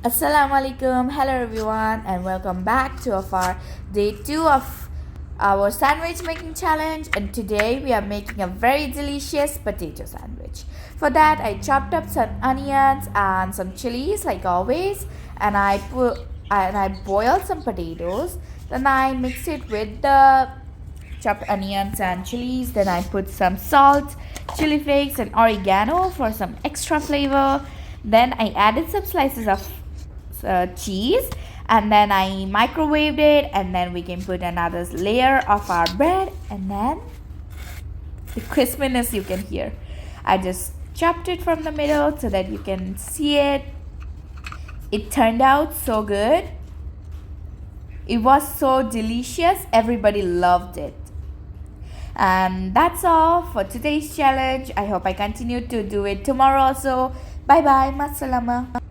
Assalamu alaikum, hello everyone, and welcome back to our day 2 of our sandwich making challenge. And today we are making a very delicious potato sandwich. For that, I chopped up some onions and some chilies like always, and I boiled some potatoes. Then I mixed it with the chopped onions and chilies. Then I put some salt, chili flakes, and oregano for some extra flavor. Then I added some slices of cheese, and then I microwaved it, and then we can put another layer of our bread, and then the crispiness you can hear. I just chopped it from the middle so that you can see it. It turned out so good. It was so delicious. Everybody loved it. And that's all for today's challenge. I hope I continue to do it tomorrow also. Bye bye. Masalama.